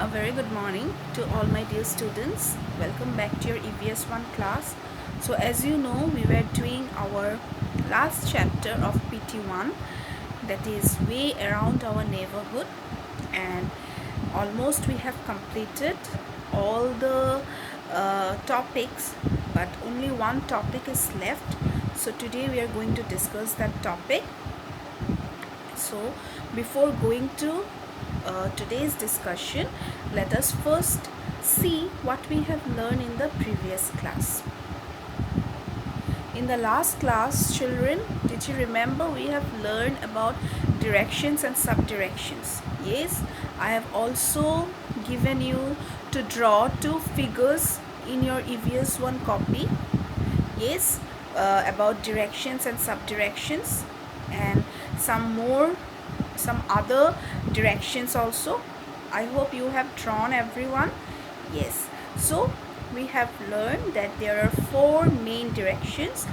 A very good morning to all my dear students. Welcome back to your EVS 1 class. So as you know, we were doing our last chapter of PT1, that is way around our neighborhood, and almost we have completed all the topics, but only one topic is left. So today we are going to discuss that topic. So before going to today's discussion, let us first see what we have learned in the previous class. In the last class, children, did you remember we have learned about directions and subdirections? Yes, I have also given you to draw two figures in your EVS 1 copy. Yes, about directions and subdirections, and some other directions also. I hope you have drawn, everyone. Yes, so we have learned that there are four main directions.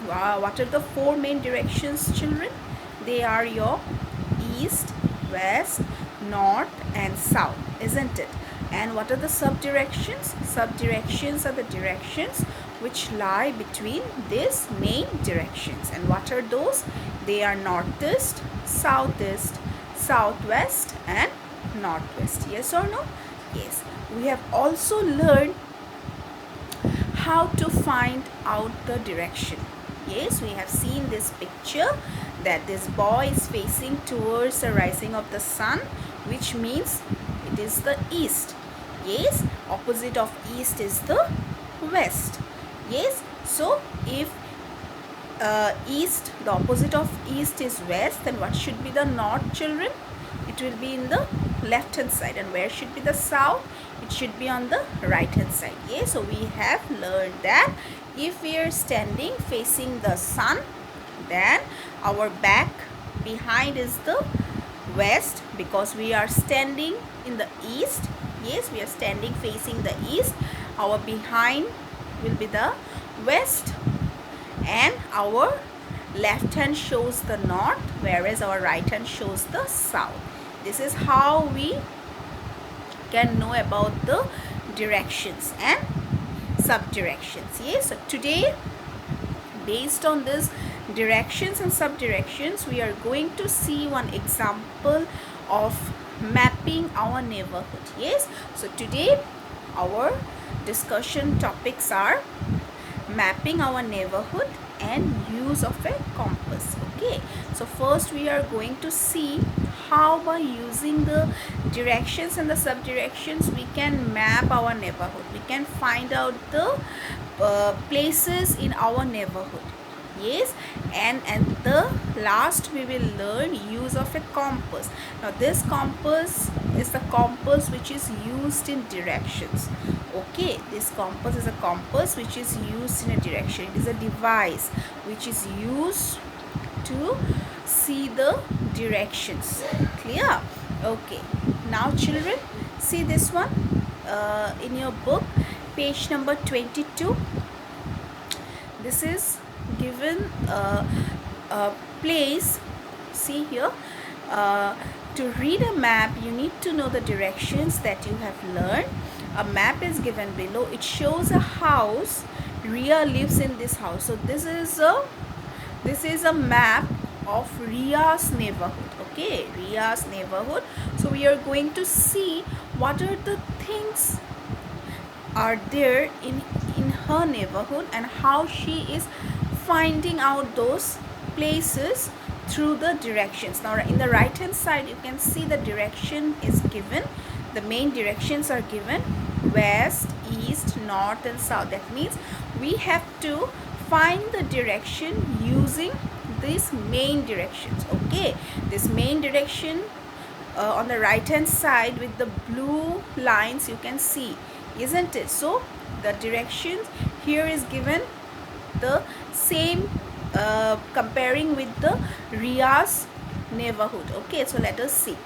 What are the four main directions, children? They are your east, west, north and south, isn't it? And what are the subdirections? Subdirections are the directions which lie between these main directions. And what are those? They are northeast, southeast, southwest and northwest. Yes or no? Yes. We have also learned how to find out the direction. Yes, we have seen this picture that this boy is facing towards the rising of the sun, which means it is the east. Yes, opposite of east is the west. Yes, so if east, the opposite of east is west, then what should be the north, children? It will be in the left hand side. And where should be the south? It should be on the right hand side. Yes, so we have learned that if we are standing facing the sun, then our back behind is the west, because we are standing in the east. Yes, we are standing facing the east. Our behind will be the west, and our left hand shows the north, whereas our right hand shows the south. This is how we can know about the directions and subdirections. Yes, so today, based on this directions and subdirections, we are going to see one example of mapping our neighborhood. Yes, so today our discussion topics are mapping our neighborhood and use of a compass. Okay, so first we are going to see how by using the directions and the subdirections we can map our neighborhood. We can find out the places in our neighborhood. Yes, and at the last we will learn use of a compass. Now this compass is the compass which is used in directions. Okay, this compass is a compass which is used in a direction. It is a device which is used to see the directions. Clear? Okay, now children, see this one in your book, page number 22. This is given a place. See here, to read a map you need to know the directions that you have learned. A map is given below. It shows a house. Ria lives in this house. So this is a map of Ria's neighborhood. Okay, Ria's neighborhood. So we are going to see what are the things are there in her neighborhood and how she is finding out those places through the directions. Now in the right hand side you can see the direction is given. The main directions are given: west, east, north and south. That means we have to find the direction using these main directions. Okay, this main direction on the right hand side with the blue lines you can see, isn't it? So the directions here is given the same, comparing with the Ria's neighborhood. Okay, so let us see.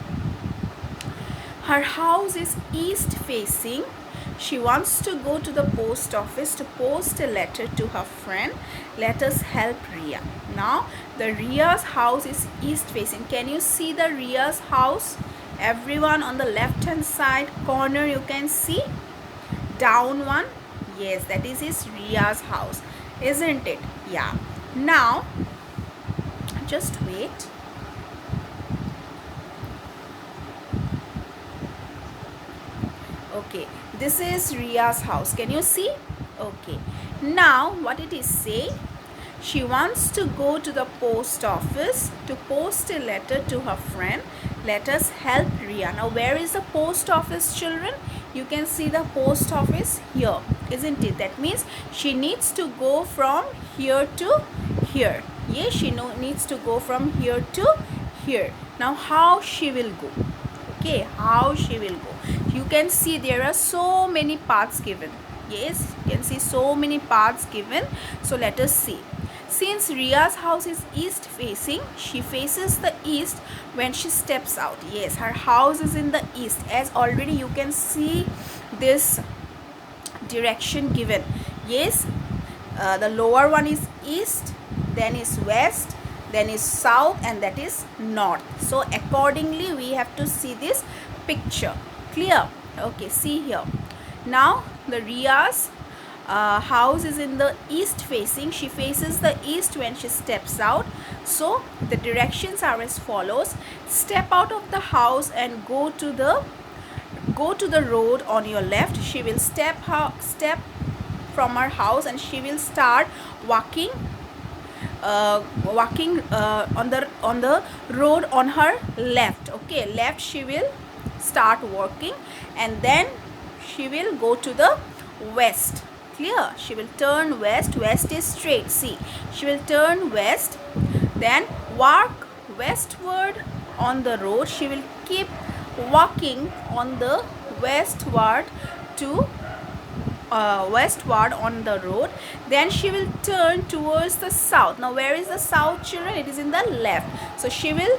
Her house is east facing. She wants to go to the post office to post a letter to her friend. Let us help Ria. Now the Ria's house is east facing. Can you see the Ria's house? Everyone on the left hand side corner, you can see down one. Yes, that is his Ria's house, isn't it? Yeah. Now just wait. Okay, this is Ria's house. Can you see? Okay, now what it is saying, she wants to go to the post office to post a letter to her friend. Let us help Ria. Now where is the post office, children? You can see the post office here, isn't it? That means she needs to go from here to here. Yes, she needs to go from here to here. Now how she will go? Okay, how she will go? You can see there are so many paths given. Yes, you can see so many paths given. So let us see. Since Ria's house is east facing, she faces the east when she steps out. Yes, her house is in the east, as already you can see this direction given. Yes, the lower one is east, then is west, then is south, and that is north. So accordingly we have to see this picture. Clear? Okay, see here. Now the Ria's house is in the east facing. She faces the east when she steps out. So the directions are as follows. Step out of the house and go to the road on your left. She will step from her house and she will start walking on the road on her left. Okay, left she will start walking, and then she will go to the west. Clear? She will turn west. West is straight. See, she will turn west, then walk westward on the road. She will keep walking on the westward on the road. Then she will turn towards the south. Now where is the south, children? It is in the left. So she will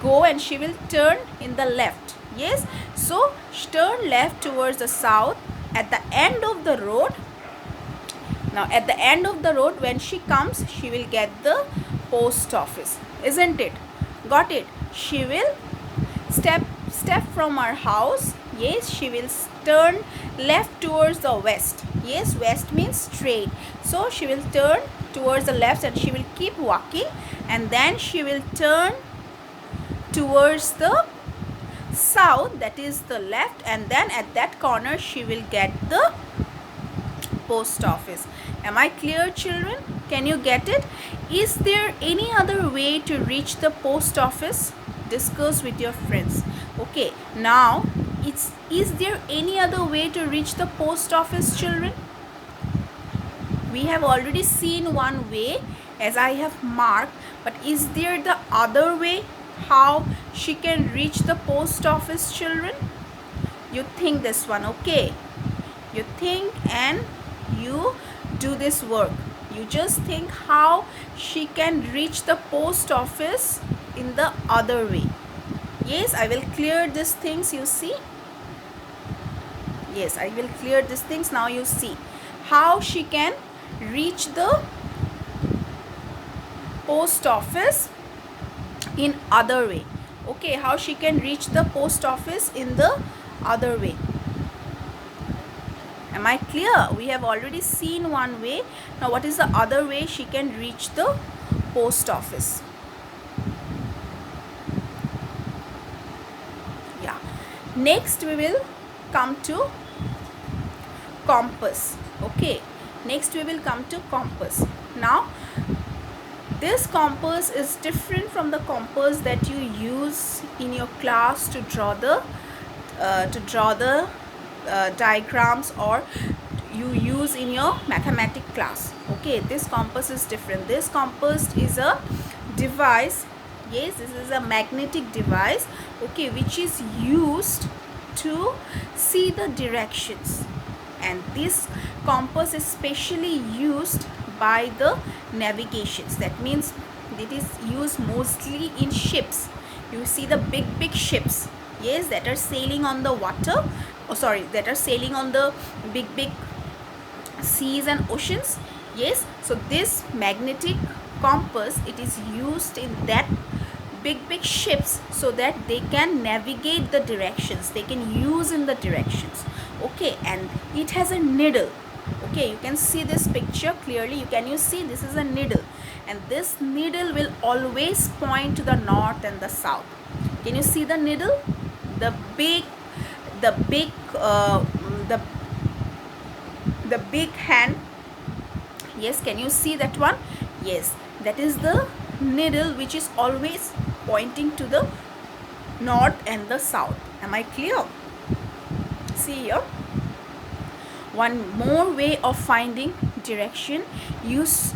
go and she will turn in the left. Yes, so turn left towards the south. At the end of the road, now at the end of the road when she comes, she will get the post office, isn't it? Got it? She will step from her house. Yes, she will turn left towards the west. Yes, west means straight. So she will turn towards the left and she will keep walking, and then she will turn towards the south, that is the left, and then at that corner she will get the post office. Am I clear, children? Can you get it? Is there any other way to reach the post office? Discuss with your friends. Okay, now is there any other way to reach the post office, children? We have already seen one way as I have marked, but is there the other way how she can reach the post office, children? You think this one. Okay, you think and you do this work. You just think how she can reach the post office in the other way. Yes, I will clear these things, you see. Yes, I will clear these things. Now you see how she can reach the post office in other way. Okay, how she can reach the post office in the other way. Am I clear? We have already seen one way. Now what is the other way she can reach the post office? Yeah. Next we will come to compass. Okay, next we will come to compass. Now this compass is different from the compass that you use in your class to draw the diagrams, or you use in your mathematics class. Okay, this compass is different. This compass is a device. Yes, this is a magnetic device, okay, which is used to see the directions, and this compass is specially used by the navigations. That means it is used mostly in ships. You see the big ships, yes, that are sailing on the water, that are sailing on the big seas and oceans. Yes, so this magnetic compass, it is used in big ships so that they can navigate the directions, they can use in the directions. Okay, and it has a needle. Okay, you can see this picture clearly. Can you see this is a needle, and this needle will always point to the north and the south. Can you see the needle? The big the big the big hand. Yes, can you see that one? Yes, that is the needle which is always pointing to the north and the south. Am I clear? See here, one more way of finding direction is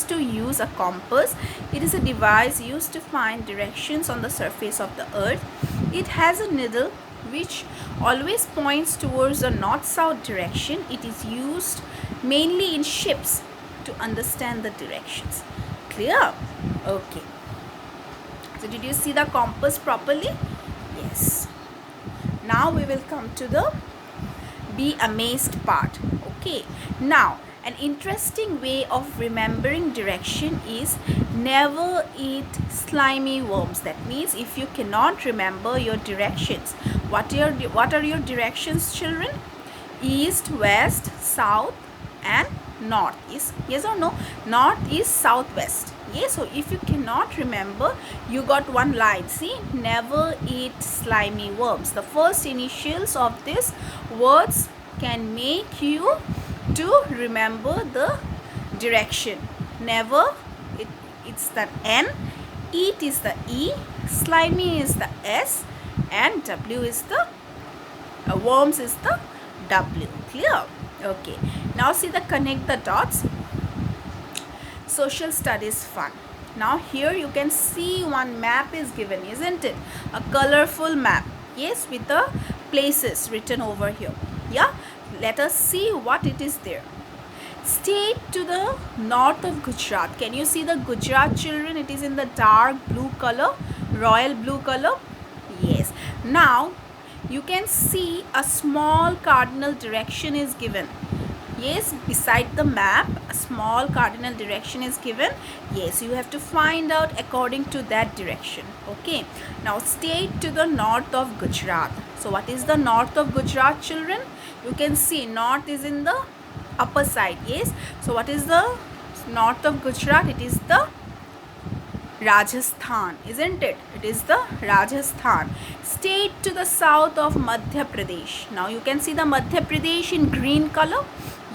to use a compass. It is a device used to find directions on the surface of the earth. It has a needle which always points towards the north-south direction. It is used mainly in ships to understand the directions. Clear? Okay. So did you see the compass properly? Yes. Now we will come to the be amazed part. Okay. Now, an interesting way of remembering direction is never eat slimy worms. That means if you cannot remember your directions, what are your directions, children? East, west, south and north. Is yes or no? North, east, south, west. Yes, so if you cannot remember, you got one line. See, never eat slimy worms. The first initials of these words can make you to remember the direction. Never, it's the N, eat is the E, slimy is the S, and W is the worms is the W. Clear? Okay. Now see the connect the dots. Social studies fun. Now here you can see one map is given, isn't it? A colorful map. Yes, with the places written over here. Yeah. Let us see what it is there. State to the north of Gujarat. Can you see the Gujarat, children? It is in the dark blue color, royal blue color. Yes. Now you can see a small cardinal direction is given. Yes, beside the map a small cardinal direction is given. Yes, you have to find out according to that direction. Okay, now state to the north of Gujarat. So what is the north of Gujarat, children? You can see north is in the upper side. Yes, so what is the north of Gujarat? It is the Rajasthan, isn't it? It is the Rajasthan. State to the south of Madhya Pradesh. Now you can see the Madhya Pradesh in green color.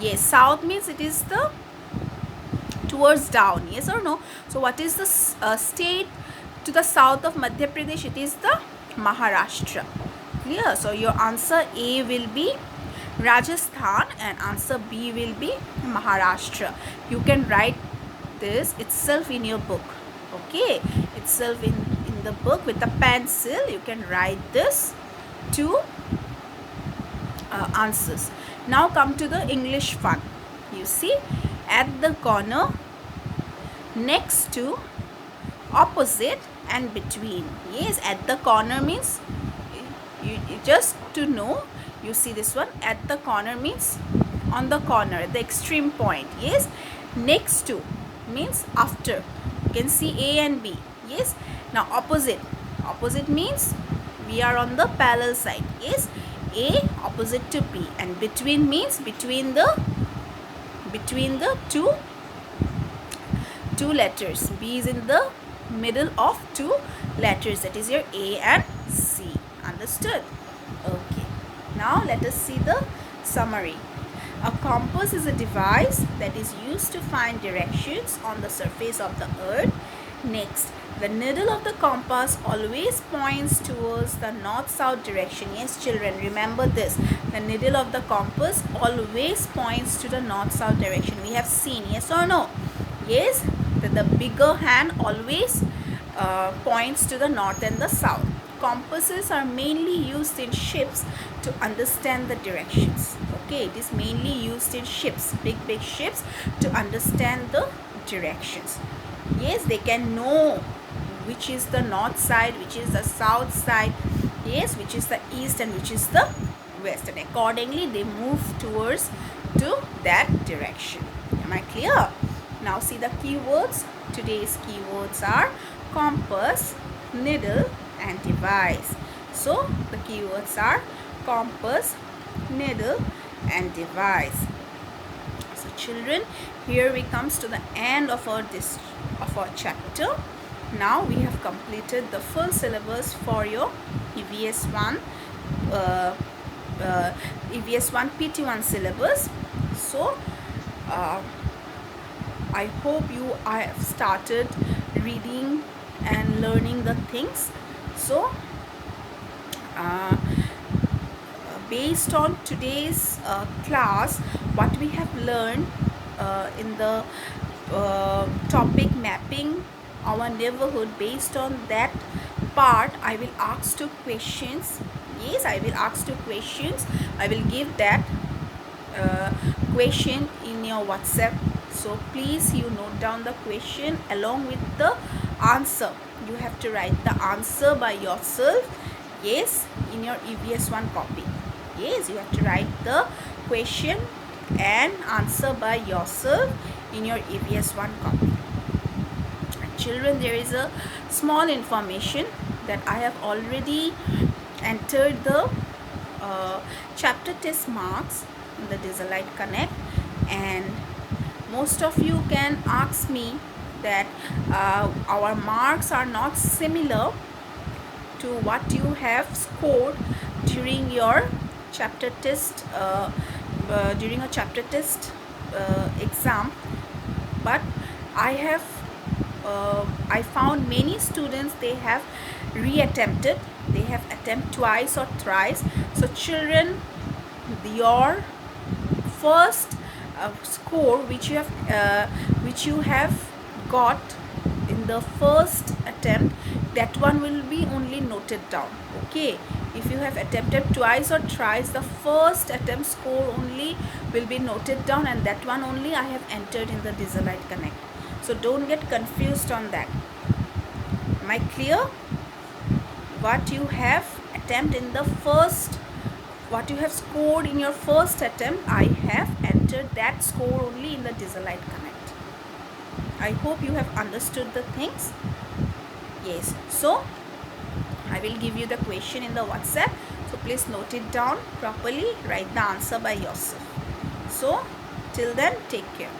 Yes, south means it is the towards down. Yes or no? So what is the state to the south of Madhya Pradesh? It is the Maharashtra. Clear? So your answer A will be Rajasthan and answer B will be Maharashtra. You can write this itself in your book. Okay, itself in the book with a pencil. You can write this two answers. Now come to the English fun. You see, at the corner, next to, opposite and between. Yes, at the corner means you just to know. You see this one, at the corner means on the corner, at the extreme point. Yes, next to means after. You can see A and B. Yes, now opposite means we are on the parallel side. Yes, A opposite to B, and between means between the two letters. B is in the middle of two letters, that is your A and C. Understood? Okay, now let us see the summary. A compass is a device that is used to find directions on the surface of the earth. Next, the needle of the compass always points towards the north-south direction. Yes, children, remember this. The needle of the compass always points to the north-south direction. We have seen, yes or no? Yes, the bigger hand always points to the north and the south. Compasses are mainly used in ships to understand the directions. Okay, it is mainly used in ships, big ships, to understand the directions. Yes, they can know which is the north side, which is the south side, yes, which is the east and which is the west, and accordingly they move towards to that direction. Am I clear? Now see the keywords. Today's keywords are compass, needle and device. So the keywords are compass, needle and device. So children, here we comes to the end of our chapter. Now we have completed the full syllabus for your EVS 1 EVS 1 PT1 syllabus. So I hope you have started reading and learning the things. So based on today's class, what we have learned in the topic mapping our neighborhood, based on that part I will ask 2 questions. Yes, I will ask 2 questions. I will give that question in your WhatsApp. So please you note down the question along with the answer. You have to write the answer by yourself. Yes, in your EVS 1 copy. Yes, you have to write the question and answer by yourself in your EVS 1 copy. And children, there is a small information that I have already entered the chapter test marks in the Dieselite Connect, and most of you can ask me that our marks are not similar to what you have scored during your chapter test during a chapter test exam. But I found many students, they have reattempted, they have attempted twice or thrice. So children, your first score which you have got in the first attempt, that one will be only noted down. Okay, if you have attempted twice or thrice, the first attempt score only will be noted down, and that one only I have entered in the Dieselite Connect. So don't get confused on that. Am I clear? What you have attempted in the first, what you have scored in your first attempt, I have entered that score only in the Dieselite Connect. I hope you have understood the things. Yes, so I will give you the question in the WhatsApp. So please note it down properly, write the answer by yourself. So till then, take care.